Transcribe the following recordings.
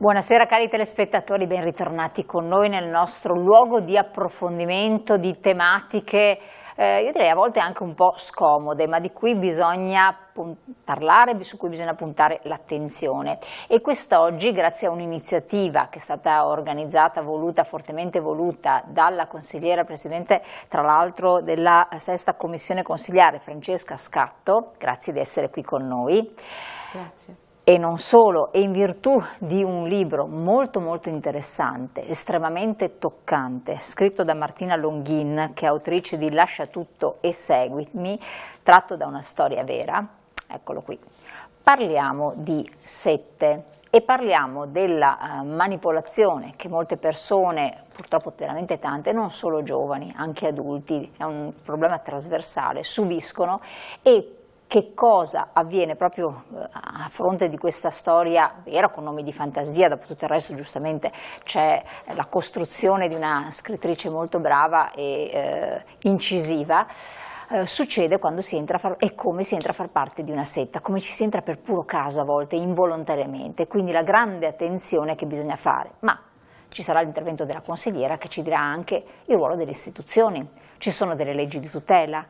Buonasera cari telespettatori, ben ritornati con noi nel nostro luogo di approfondimento di tematiche, io direi a volte anche un po' scomode, ma di cui bisogna parlare, su cui bisogna puntare l'attenzione. E quest'oggi, grazie a un'iniziativa che è stata organizzata, fortemente voluta dalla consigliera presidente, tra l'altro della sesta commissione consigliare, Francesca Scatto, grazie di essere qui con noi. Grazie. E non solo, e in virtù di un libro molto interessante, estremamente toccante, scritto da Martina Longhin, che è autrice di Lascia tutto e seguimi, tratto da una storia vera, eccolo qui. Parliamo di sette e parliamo della manipolazione che molte persone, purtroppo veramente tante, non solo giovani, anche adulti, è un problema trasversale, subiscono e che cosa avviene proprio a fronte di questa storia vera, con nomi di fantasia, dopo tutto il resto giustamente c'è la costruzione di una scrittrice molto brava e incisiva, succede quando si entra e come si entra a far parte di una setta, come ci si entra per puro caso a volte, involontariamente, quindi la grande attenzione che bisogna fare, ma ci sarà l'intervento della consigliera che ci dirà anche il ruolo delle istituzioni. Ci sono delle leggi di tutela,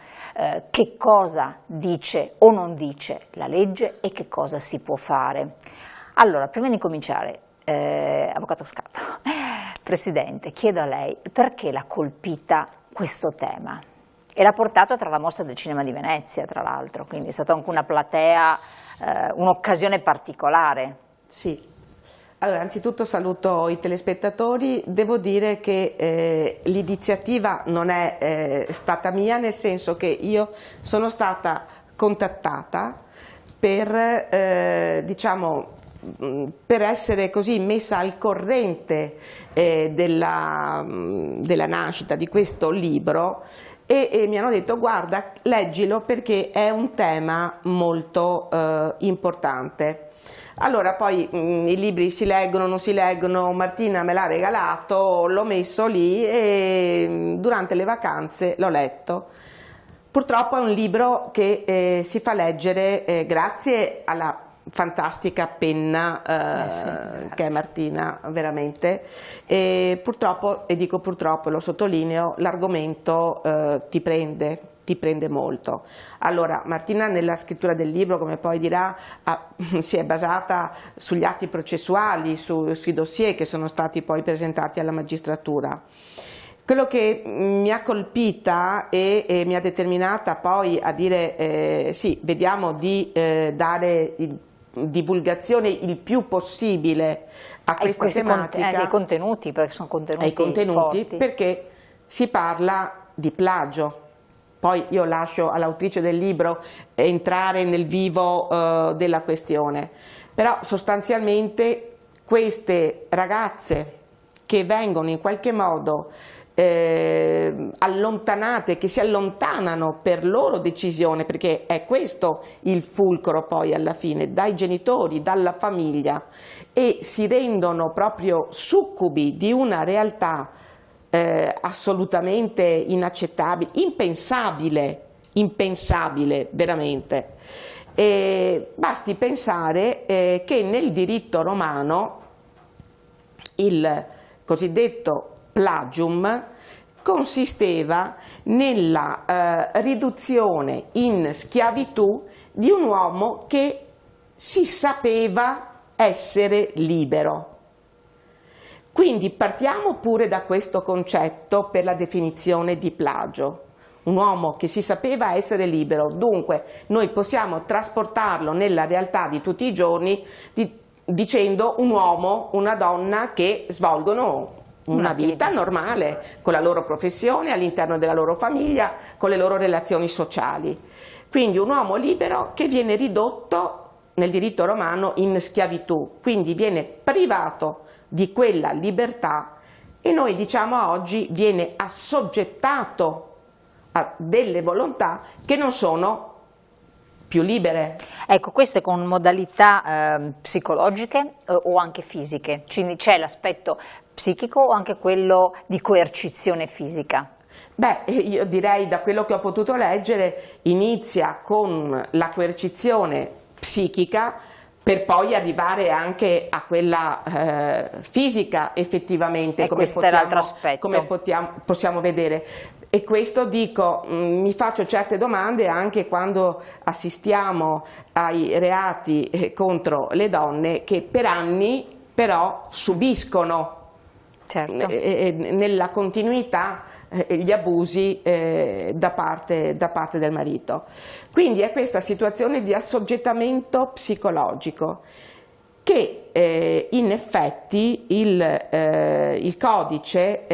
che cosa dice o non dice la legge e che cosa si può fare. Allora, prima di cominciare, Avvocato Scatto, Presidente, chiedo a lei perché l'ha colpita questo tema e l'ha portato tra la Mostra del Cinema di Venezia, tra l'altro, quindi è stata anche una platea, un'occasione particolare. Sì. Allora, anzitutto saluto i telespettatori, devo dire che l'iniziativa non è stata mia, nel senso che io sono stata contattata per, per essere così messa al corrente della nascita di questo libro e mi hanno detto guarda, leggilo perché è un tema molto importante. Allora poi i libri si leggono, non si leggono, Martina me l'ha regalato, l'ho messo lì e durante le vacanze l'ho letto. Purtroppo è un libro che si fa leggere grazie alla fantastica penna che è Martina, veramente, e purtroppo, e dico purtroppo, lo sottolineo, l'argomento ti prende molto. Allora, Martina nella scrittura del libro, come poi dirà, si è basata sugli atti processuali, sui dossier che sono stati poi presentati alla magistratura. Quello che mi ha colpita e mi ha determinata poi a dire sì, vediamo di dare divulgazione il più possibile a questa tematica. Ai contenuti, perché sono contenuti forti. Perché si parla di plagio. Poi io lascio all'autrice del libro entrare nel vivo della questione, però sostanzialmente queste ragazze che vengono in qualche modo allontanate, che si allontanano per loro decisione, perché è questo il fulcro poi alla fine, dai genitori, dalla famiglia, e si rendono proprio succubi di una realtà assolutamente inaccettabile, impensabile veramente. Basti pensare che nel diritto romano il cosiddetto plagium consisteva nella riduzione in schiavitù di un uomo che si sapeva essere libero. Quindi partiamo pure da questo concetto per la definizione di plagio. Un uomo che si sapeva essere libero, dunque noi possiamo trasportarlo nella realtà di tutti i giorni dicendo un uomo, una donna che svolgono una vita normale con la loro professione, all'interno della loro famiglia, con le loro relazioni sociali. Quindi un uomo libero che viene ridotto nel diritto romano in schiavitù, quindi viene privato di quella libertà e noi diciamo oggi viene assoggettato a delle volontà che non sono più libere. Ecco, queste con modalità psicologiche o anche fisiche? C'è l'aspetto psichico o anche quello di coercizione fisica? Beh, io direi, da quello che ho potuto leggere, inizia con la coercizione psichica per poi arrivare anche a quella fisica effettivamente, e questo è l'altro aspetto. come possiamo vedere. E questo dico, mi faccio certe domande anche quando assistiamo ai reati contro le donne che per anni però subiscono, certo, nella continuità gli abusi da parte del marito. Quindi è questa situazione di assoggettamento psicologico che in effetti il codice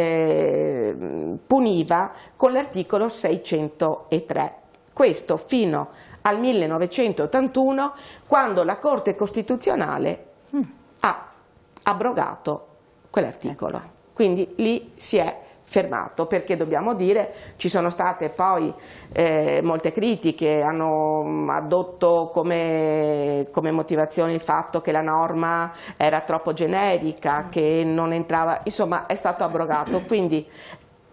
puniva con l'articolo 603. Questo fino al 1981, quando la Corte Costituzionale ha abrogato quell'articolo. Quindi lì si è fermato, perché dobbiamo dire ci sono state poi molte critiche, hanno addotto come motivazione il fatto che la norma era troppo generica, che non entrava, insomma è stato abrogato, quindi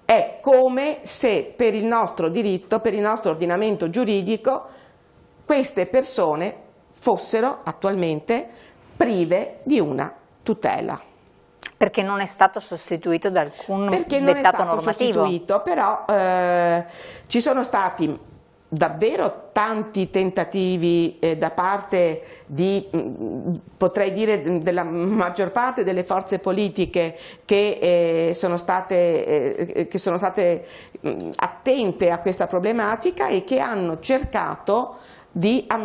è come se per il nostro diritto, per il nostro ordinamento giuridico, queste persone fossero attualmente prive di una tutela. Perché non è stato sostituito da alcun Perché non è dettato stato normativo. sostituito, però ci sono stati davvero tanti tentativi da parte di, potrei dire, della maggior parte delle forze politiche che sono state attente a questa problematica e che hanno cercato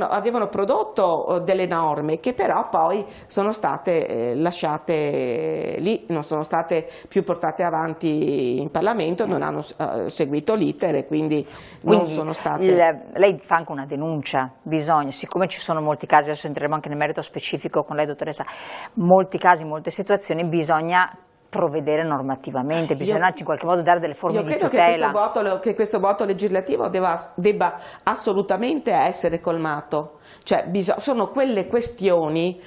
avevano prodotto delle norme che però poi sono state lasciate lì, non sono state più portate avanti in Parlamento, non hanno seguito l'iter e quindi non sono state... Lei fa anche una denuncia, bisogna, siccome ci sono molti casi, adesso entreremo anche nel merito specifico con lei dottoressa, molti casi, molte situazioni, bisogna provvedere normativamente, bisogna in qualche modo dare delle forme di tutela. Io credo che questo vuoto legislativo debba assolutamente essere colmato, cioè sono quelle questioni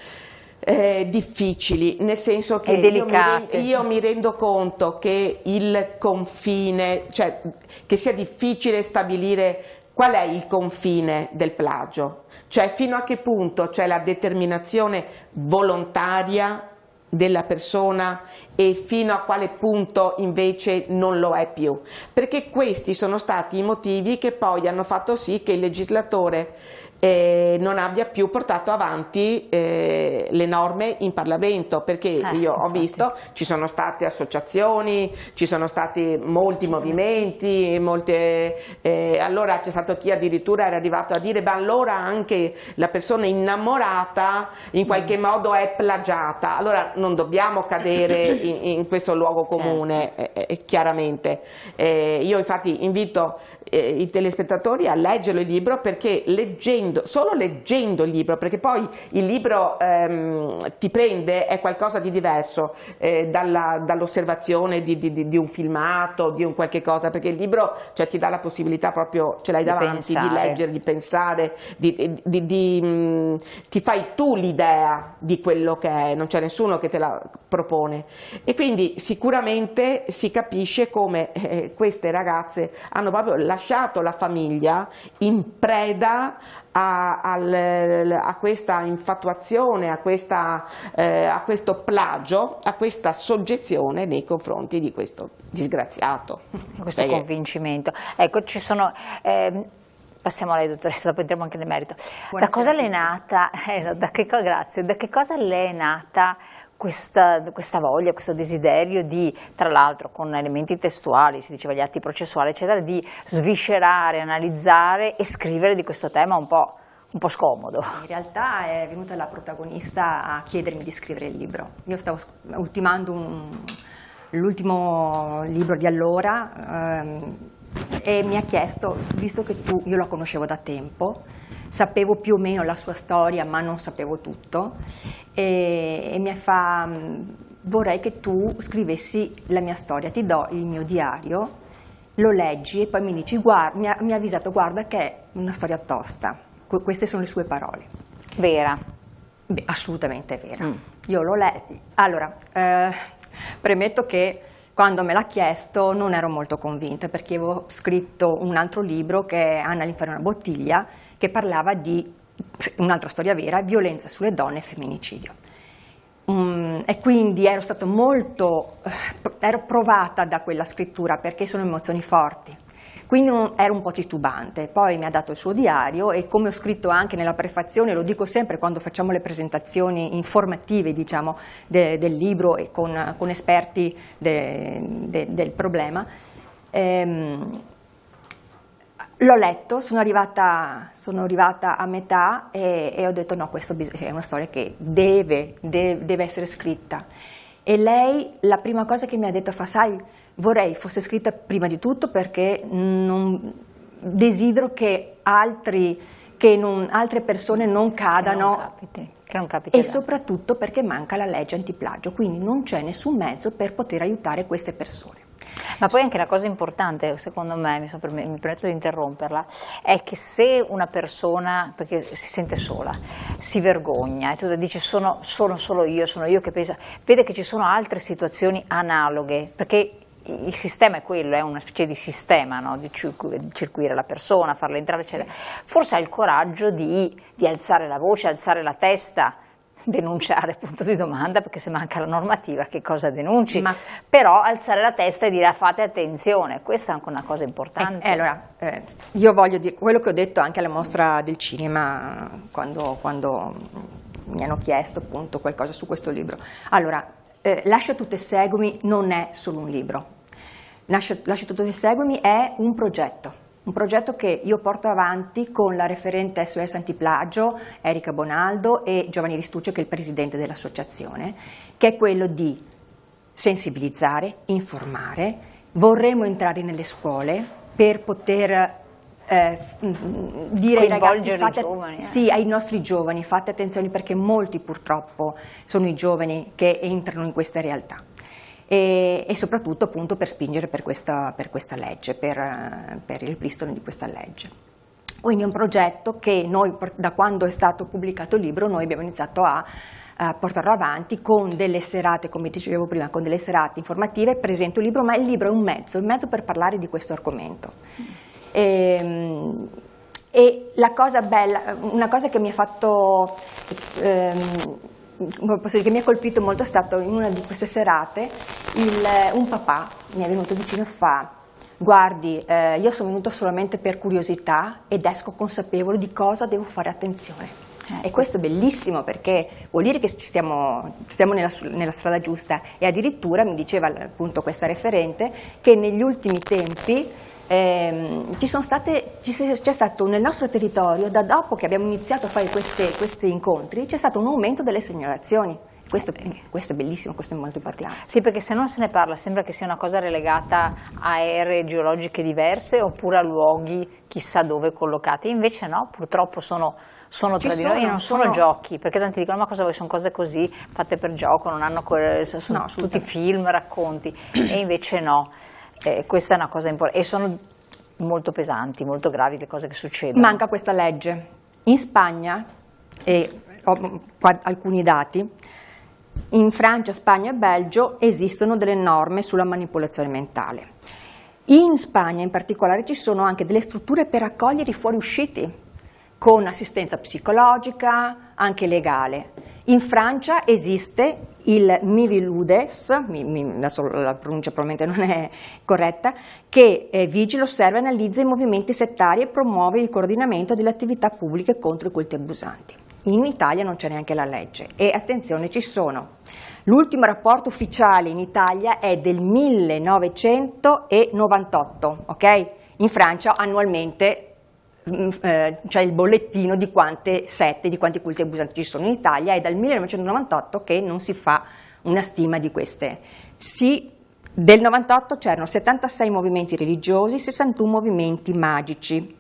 difficili, nel senso che io mi rendo conto che il confine, cioè che sia difficile stabilire qual è il confine del plagio, cioè fino a che punto c'è la determinazione volontaria della persona e fino a quale punto invece non lo è più, perché questi sono stati i motivi che poi hanno fatto sì che il legislatore non abbia più portato avanti le norme in Parlamento, perché io ho visto, ci sono state associazioni, ci sono stati molti movimenti, allora c'è stato chi addirittura era arrivato a dire ma allora anche la persona innamorata in qualche modo è plagiata. Allora non dobbiamo cadere in questo luogo comune, chiaramente. Io infatti invito i telespettatori a leggere il libro, perché solo leggendo il libro, perché poi il libro ti prende, è qualcosa di diverso dall'osservazione di un filmato, di un qualche cosa, perché il libro, cioè, ti dà la possibilità proprio, ce l'hai davanti, di leggere, di pensare, ti fai tu l'idea di quello che è, non c'è nessuno che te la propone, e quindi sicuramente si capisce come queste ragazze hanno proprio lasciato la famiglia in preda a questa infatuazione, a questo plagio, a questa soggezione nei confronti di questo disgraziato. Questo convincimento. Ecco, ci sono... passiamo a lei, dottoressa, dopo entriamo anche nel merito. Buonasera. Da cosa le è nata, grazie, da che cosa le è nata questa voglia, questo desiderio di, tra l'altro con elementi testuali, si diceva gli atti processuali, eccetera, di sviscerare, analizzare e scrivere di questo tema un po' scomodo? In realtà è venuta la protagonista a chiedermi di scrivere il libro. Io stavo ultimando l'ultimo libro di allora e mi ha chiesto, visto che io la conoscevo da tempo, sapevo più o meno la sua storia ma non sapevo tutto, e mi fa: vorrei che tu scrivessi la mia storia, ti do il mio diario, lo leggi e poi mi dici, guarda, mi ha avvisato, guarda che è una storia tosta. Queste sono le sue parole. Vera? Beh, assolutamente vera. Io lo leggo. Allora, premetto che quando me l'ha chiesto non ero molto convinta, perché avevo scritto un altro libro, che è Anna all'inferno di una bottiglia, che parlava di un'altra storia vera, violenza sulle donne e femminicidio. E quindi ero provata da quella scrittura perché sono emozioni forti. Quindi ero un po' titubante, poi mi ha dato il suo diario e, come ho scritto anche nella prefazione, lo dico sempre quando facciamo le presentazioni informative, diciamo, del libro e con esperti del problema, l'ho letto, sono arrivata a metà e ho detto no, questa è una storia che deve essere scritta. E lei, la prima cosa che mi ha detto, sai, vorrei fosse scritta prima di tutto perché non desidero che altre persone non cadano, che non capiti e soprattutto perché manca la legge antiplagio, quindi non c'è nessun mezzo per poter aiutare queste persone. Ma poi anche la cosa importante, secondo me, mi permetto di interromperla, è che se una persona, perché si sente sola, si vergogna e tu dici sono solo io che penso, vede che ci sono altre situazioni analoghe, perché il sistema è quello, è una specie di sistema, no? Di circuire la persona, farla entrare, eccetera. Sì. Forse ha il coraggio di alzare la voce, alzare la testa, denunciare, punto di domanda, perché se manca la normativa che cosa denunci, però alzare la testa e dire fate attenzione, questa è anche una cosa importante. Allora, io voglio dire quello che ho detto anche alla mostra del cinema quando mi hanno chiesto appunto qualcosa su questo libro. Allora, Lascia tutto e seguimi non è solo un libro, Lascia tutto e seguimi è un progetto che io porto avanti con la referente SOS Antiplagio, Erika Bonaldo, e Giovanni Ristuccio, che è il presidente dell'associazione, che è quello di sensibilizzare, informare. Vorremmo entrare nelle scuole per poter dire ai ragazzi, ai nostri giovani, fate attenzione perché molti purtroppo sono i giovani che entrano in queste realtà. E soprattutto appunto per spingere per questa legge, per il ripristino di questa legge. Quindi è un progetto che noi, da quando è stato pubblicato il libro, noi abbiamo iniziato a portarlo avanti con delle serate, come dicevo prima, con delle serate informative. Presento il libro, ma il libro è un mezzo per parlare di questo argomento. E la cosa bella, una cosa che mi ha fatto... posso dire che mi ha colpito molto è stato in una di queste serate un papà mi è venuto vicino e fa: guardi, io sono venuto solamente per curiosità ed esco consapevole di cosa devo fare attenzione. E questo è bellissimo perché vuol dire che stiamo nella strada giusta, e addirittura mi diceva appunto questa referente che negli ultimi tempi c'è stato nel nostro territorio, da dopo che abbiamo iniziato a fare questi incontri, c'è stato un aumento delle segnalazioni. Questo è bellissimo, questo è molto importante. Sì, perché se non se ne parla sembra che sia una cosa relegata a aree geologiche diverse oppure a luoghi chissà dove collocati, invece no, purtroppo sono tra di noi, non sono giochi, perché tanti dicono ma cosa vuoi, sono cose così fatte per gioco, non hanno sono tutti film, racconti, e invece no. Questa è una cosa importante e sono molto pesanti, molto gravi le cose che succedono. Manca questa legge. In Spagna, e ho qua alcuni dati, in Francia, Spagna e Belgio esistono delle norme sulla manipolazione mentale. In Spagna in particolare ci sono anche delle strutture per accogliere i fuoriusciti con assistenza psicologica, anche legale. In Francia esiste il Miviludes, adesso la pronuncia probabilmente non è corretta, che vigila, osserva e analizza i movimenti settari e promuove il coordinamento delle attività pubbliche contro i culti abusanti. In Italia non c'è neanche la legge e attenzione, ci sono. L'ultimo rapporto ufficiale in Italia è del 1998, ok? In Francia annualmente c'è il bollettino di quanti culti abusanti ci sono. In Italia è dal 1998 che non si fa una stima di queste. Del 98 c'erano 76 movimenti religiosi, 61 movimenti magici.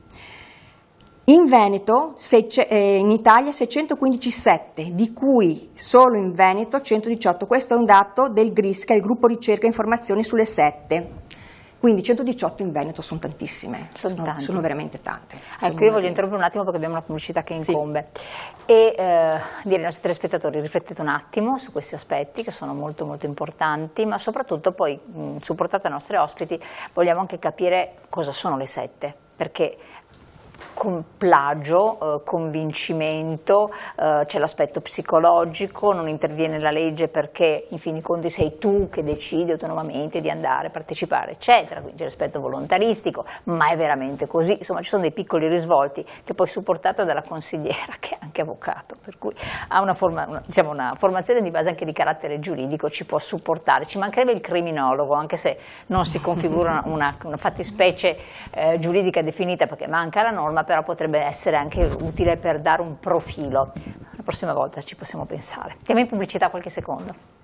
In Veneto, in Italia 615 sette, di cui solo in Veneto 118. Questo è un dato del GRIS, che è il gruppo ricerca e informazioni sulle sette. Quindi 118 in Veneto sono tantissime, sono veramente tante. Ecco, io voglio interrompere un attimo perché abbiamo una pubblicità che incombe. Sì. E dire ai nostri telespettatori: riflettete un attimo su questi aspetti che sono molto molto importanti, ma soprattutto poi, supportate ai nostri ospiti, vogliamo anche capire cosa sono le sette, perché con plagio, convincimento, c'è l'aspetto psicologico, non interviene la legge perché in fin dei conti sei tu che decidi autonomamente di andare a partecipare, eccetera, quindi c'è l'aspetto volontaristico, ma è veramente così, insomma ci sono dei piccoli risvolti che poi supportata dalla consigliera che è anche avvocato, per cui ha una formazione di base anche di carattere giuridico, ci può supportare, ci mancherebbe il criminologo, anche se non si configura una fattispecie giuridica definita perché manca la norma, però potrebbe essere anche utile per dare un profilo. La prossima volta ci possiamo pensare. Andiamo in pubblicità qualche secondo.